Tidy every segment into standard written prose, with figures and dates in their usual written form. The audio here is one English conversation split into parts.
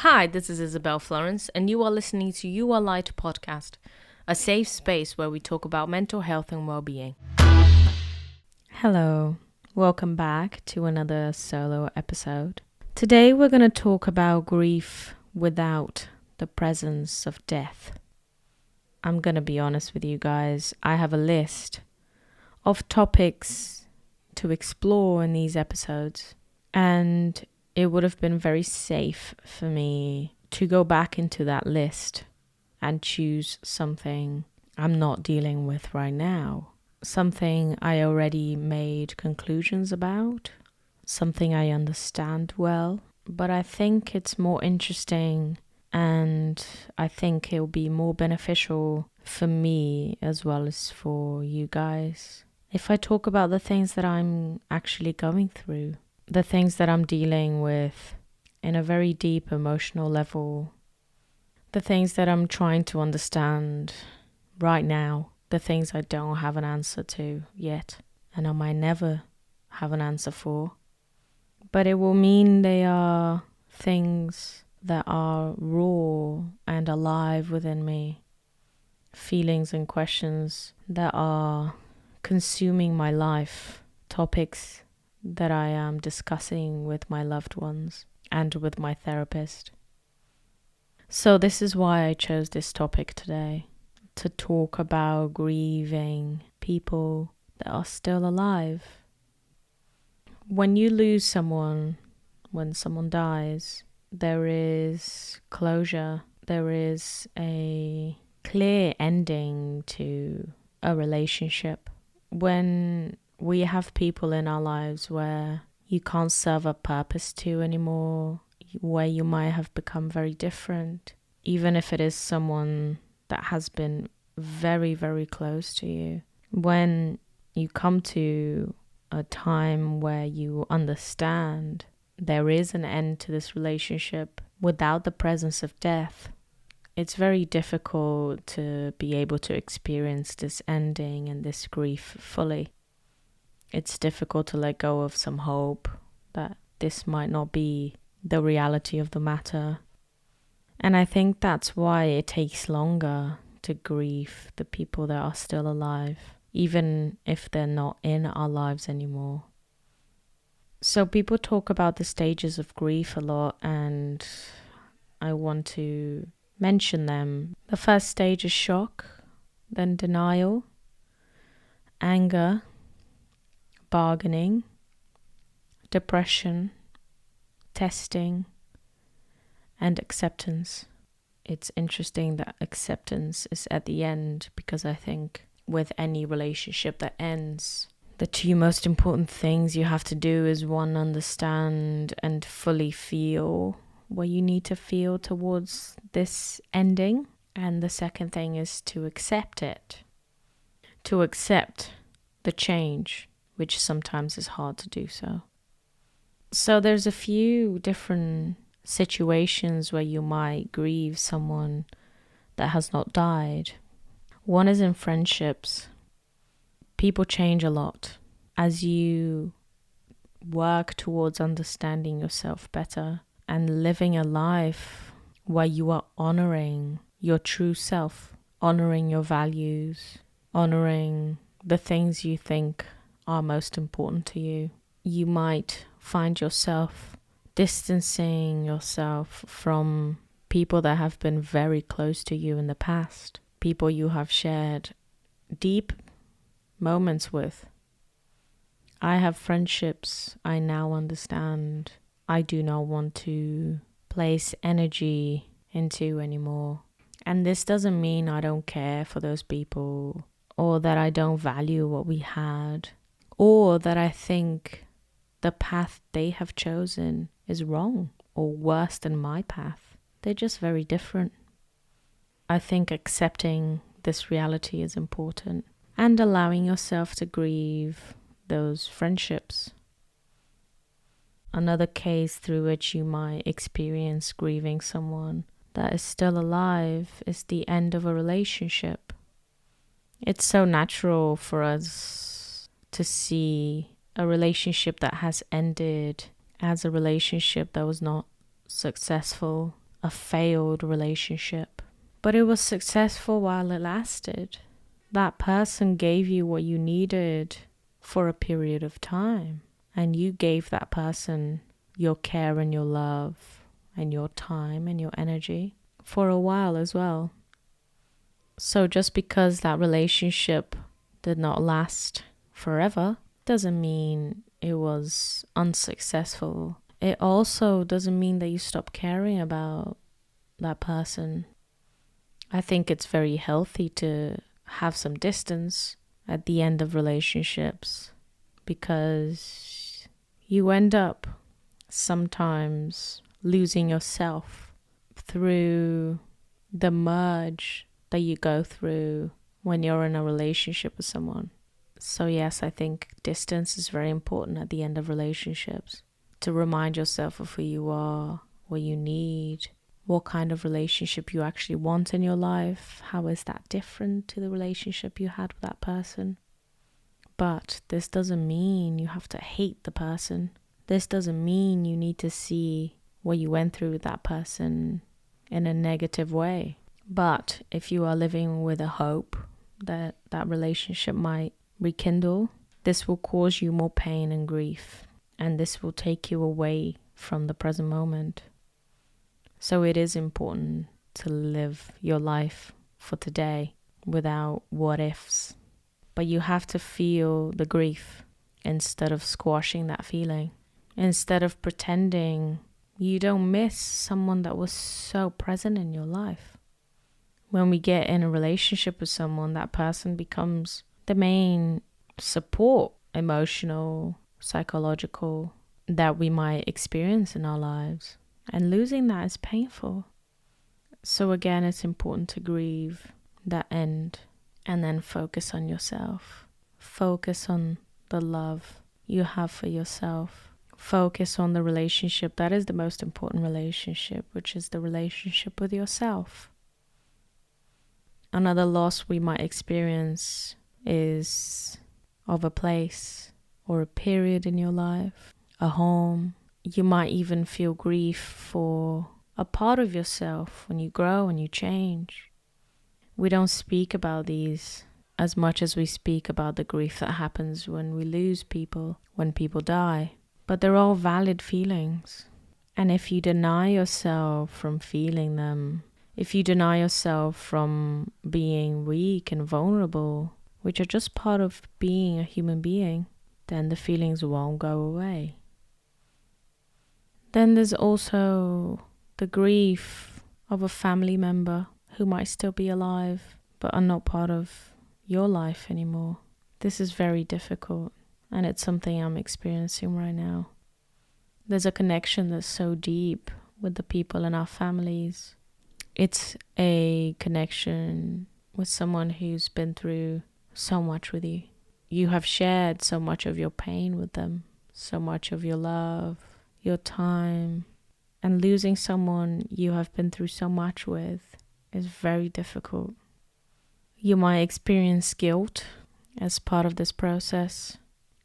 Hi, this is Izabel Florence, and you are listening to YouRLight podcast, a safe space where we talk about mental health and well-being. Hello, welcome back to another solo episode. Today we're going to talk about grief without the presence of death. I'm going to be honest with you guys, I have a list of topics to explore in these episodes, and it would have been very safe for me to go back into that list and choose something I'm not dealing with right now. Something I already made conclusions about. Something I understand well. But I think it's more interesting and I think it'll be more beneficial for me as well as for you guys if I talk about the things that I'm actually going through. The things that I'm dealing with in a very deep emotional level, the things that I'm trying to understand right now, the things I don't have an answer to yet, and I might never have an answer for. But it will mean they are things that are raw and alive within me, feelings and questions that are consuming my life, topics that I am discussing with my loved ones and with my therapist. So this is why I chose this topic today, to talk about grieving people that are still alive. When you lose someone, when someone dies, there is closure, there is a clear ending to a relationship. When we have people in our lives where you can't serve a purpose to anymore, where you might have become very different, even if it is someone that has been very, very close to you. When you come to a time where you understand there is an end to this relationship without the presence of death, it's very difficult to be able to experience this ending and this grief fully. It's difficult to let go of some hope that this might not be the reality of the matter. And I think that's why it takes longer to grieve the people that are still alive, even if they're not in our lives anymore. So people talk about the stages of grief a lot, and I want to mention them. The first stage is shock, then denial, anger, bargaining, depression, testing, and acceptance. It's interesting that acceptance is at the end, because I think with any relationship that ends, the two most important things you have to do is, one, understand and fully feel what you need to feel towards this ending, and the second thing is to accept it, to accept the change, which sometimes is hard to do so. So there's a few different situations where you might grieve someone that has not died. One is in friendships. People change a lot as you work towards understanding yourself better and living a life where you are honoring your true self, honoring your values, honoring the things you think are most important to you. You might find yourself distancing yourself from people that have been very close to you in the past, people you have shared deep moments with. I have friendships I now understand I do not want to place energy into anymore. And this doesn't mean I don't care for those people, or that I don't value what we had, or that I think the path they have chosen is wrong or worse than my path. They're just very different. I think accepting this reality is important, and allowing yourself to grieve those friendships. Another case through which you might experience grieving someone that is still alive is the end of a relationship. It's so natural for us to see a relationship that has ended as a relationship that was not successful, a failed relationship, but it was successful while it lasted. That person gave you what you needed for a period of time, and you gave that person your care and your love and your time and your energy for a while as well. So just because that relationship did not last forever doesn't mean it was unsuccessful. It also doesn't mean that you stop caring about that person. I think it's very healthy to have some distance at the end of relationships, because you end up sometimes losing yourself through the merge that you go through when you're in a relationship with someone. So yes, I think distance is very important at the end of relationships, to remind yourself of who you are, what you need, what kind of relationship you actually want in your life. How is that different to the relationship you had with that person? But this doesn't mean you have to hate the person. This doesn't mean you need to see what you went through with that person in a negative way. But if you are living with a hope that that relationship might rekindle, this will cause you more pain and grief, and this will take you away from the present moment. So it is important to live your life for today without what ifs. But you have to feel the grief instead of squashing that feeling. Instead of pretending you don't miss someone that was so present in your life. When we get in a relationship with someone, that person becomes the main support, emotional, psychological, that we might experience in our lives. And losing that is painful. So again, it's important to grieve that end and then focus on yourself. Focus on the love you have for yourself. Focus on the relationship that is the most important relationship, which is the relationship with yourself. Another loss we might experience is of a place or a period in your life, a home. You might even feel grief for a part of yourself when you grow and you change. We don't speak about these as much as we speak about the grief that happens when we lose people, when people die. But they're all valid feelings. And if you deny yourself from feeling them, if you deny yourself from being weak and vulnerable, which are just part of being a human being, then the feelings won't go away. Then there's also the grief of a family member who might still be alive but are not part of your life anymore. This is very difficult, and it's something I'm experiencing right now. There's a connection that's so deep with the people in our families. It's a connection with someone who's been through so much with you. You have shared so much of your pain with them, so much of your love, your time, and losing someone you have been through so much with is very difficult. You might experience guilt as part of this process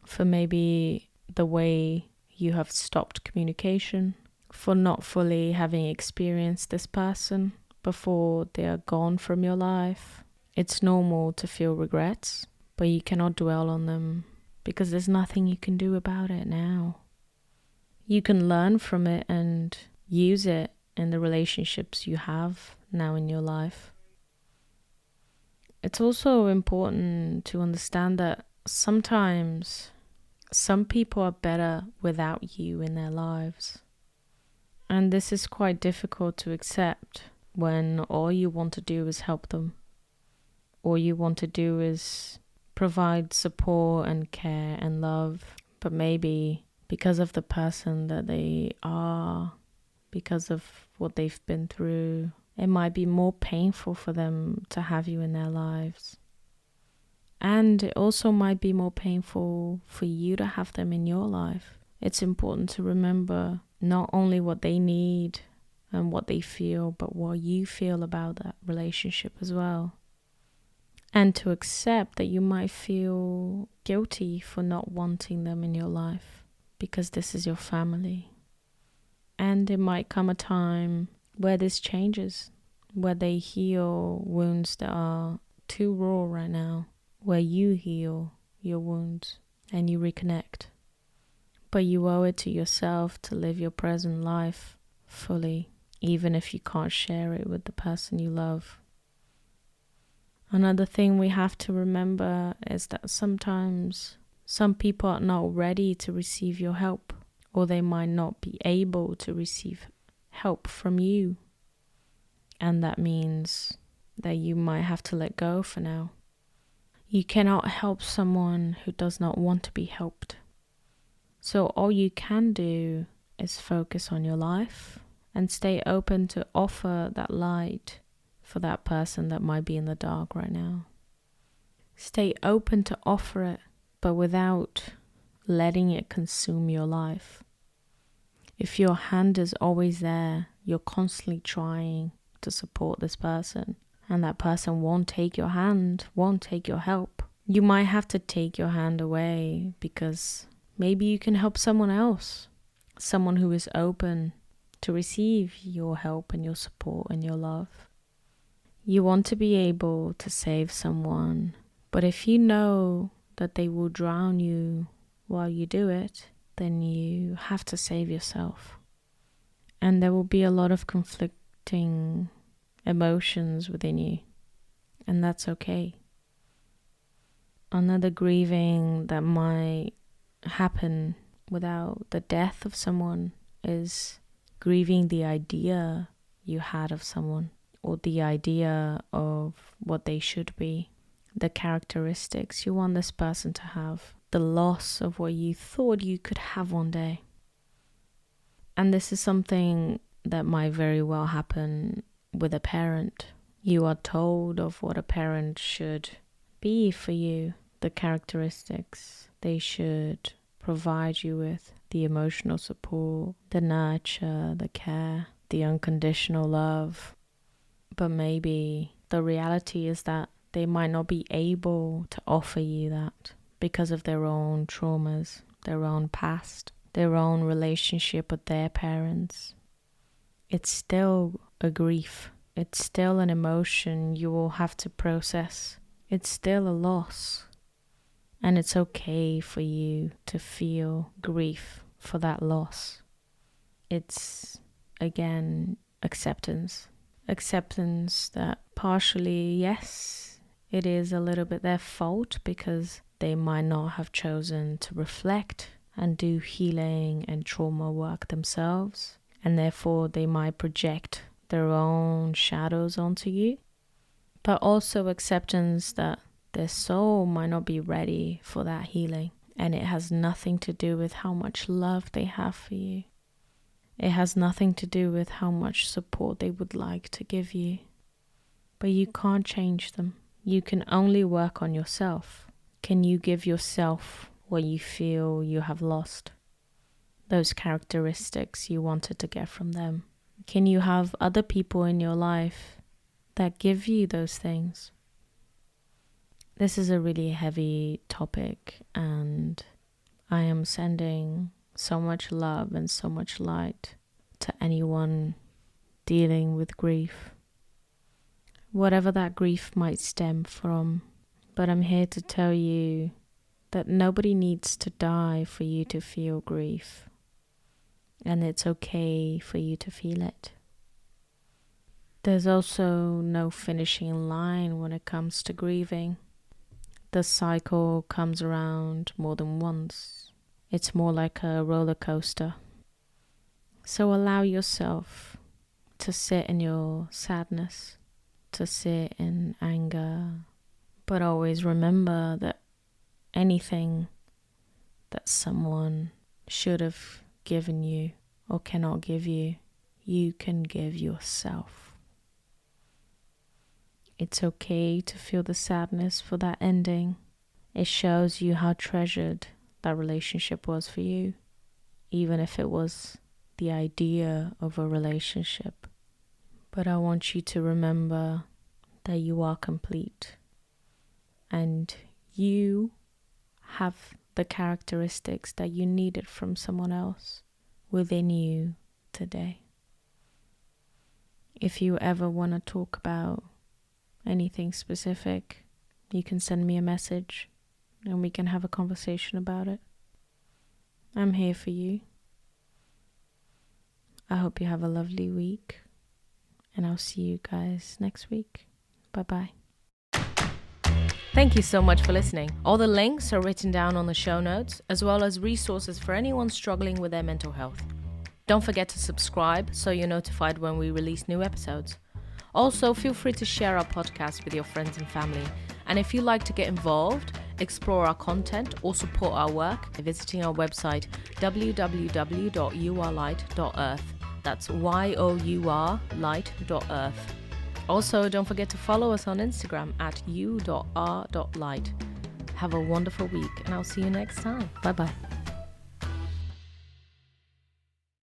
for maybe the way you have stopped communication, for not fully having experienced this person before they are gone from your life. It's normal to feel regrets, but you cannot dwell on them because there's nothing you can do about it now. You can learn from it and use it in the relationships you have now in your life. It's also important to understand that sometimes some people are better without you in their lives. And this is quite difficult to accept when all you want to do is help them. All you want to do is provide support and care and love. But maybe because of the person that they are, because of what they've been through, it might be more painful for them to have you in their lives. And it also might be more painful for you to have them in your life. It's important to remember not only what they need and what they feel, but what you feel about that relationship as well. And to accept that you might feel guilty for not wanting them in your life because this is your family. And it might come a time where this changes, where they heal wounds that are too raw right now, where you heal your wounds and you reconnect. But you owe it to yourself to live your present life fully, even if you can't share it with the person you love. Another thing we have to remember is that sometimes some people are not ready to receive your help, or they might not be able to receive help from you. And that means that you might have to let go for now. You cannot help someone who does not want to be helped. So all you can do is focus on your life and stay open to offer that light for that person that might be in the dark right now. Stay open to offer it, but without letting it consume your life. If your hand is always there, you're constantly trying to support this person, and that person won't take your hand, won't take your help. You might have to take your hand away because maybe you can help someone else, someone who is open to receive your help and your support and your love. You want to be able to save someone, but if you know that they will drown you while you do it, then you have to save yourself. And there will be a lot of conflicting emotions within you, and that's okay. Another grieving that might happen without the death of someone is grieving the idea you had of someone, or the idea of what they should be, the characteristics you want this person to have, the loss of what you thought you could have one day. And this is something that might very well happen with a parent. You are told of what a parent should be for you, the characteristics they should provide you with, the emotional support, the nurture, the care, the unconditional love. But maybe the reality is that they might not be able to offer you that because of their own traumas, their own past, their own relationship with their parents. It's still a grief. It's still an emotion you will have to process. It's still a loss. And it's okay for you to feel grief for that loss. It's, again, acceptance. Acceptance that partially, yes, it is a little bit their fault because they might not have chosen to reflect and do healing and trauma work themselves, and therefore they might project their own shadows onto you. But also acceptance that their soul might not be ready for that healing, and it has nothing to do with how much love they have for you. It has nothing to do with how much support they would like to give you. But you can't change them. You can only work on yourself. Can you give yourself what you feel you have lost? Those characteristics you wanted to get from them. Can you have other people in your life that give you those things? This is a really heavy topic, and I am sending so much love and so much light to anyone dealing with grief, whatever that grief might stem from. But I'm here to tell you that nobody needs to die for you to feel grief, and it's okay for you to feel it. There's also no finishing line when it comes to grieving. The cycle comes around more than once. It's more like a roller coaster. So allow yourself to sit in your sadness, to sit in anger, but always remember that anything that someone should have given you or cannot give you, you can give yourself. It's okay to feel the sadness for that ending. It shows you how treasured that relationship was for you, even if it was the idea of a relationship. But I want you to remember that you are complete, and you have the characteristics that you needed from someone else within you today. If you ever want to talk about anything specific, you can send me a message and we can have a conversation about it. I'm here for you. I hope you have a lovely week, and I'll see you guys next week. Bye-bye. Thank you so much for listening. All the links are written down on the show notes, as well as resources for anyone struggling with their mental health. Don't forget to subscribe so you're notified when we release new episodes. Also, feel free to share our podcast with your friends and family. And if you'd like to get involved, explore our content, or support our work by visiting our website www.yourlight.earth. That's yourlight.earth. Also, don't forget to follow us on Instagram at you.r.light. Have a wonderful week, and I'll see you next time. Bye-bye.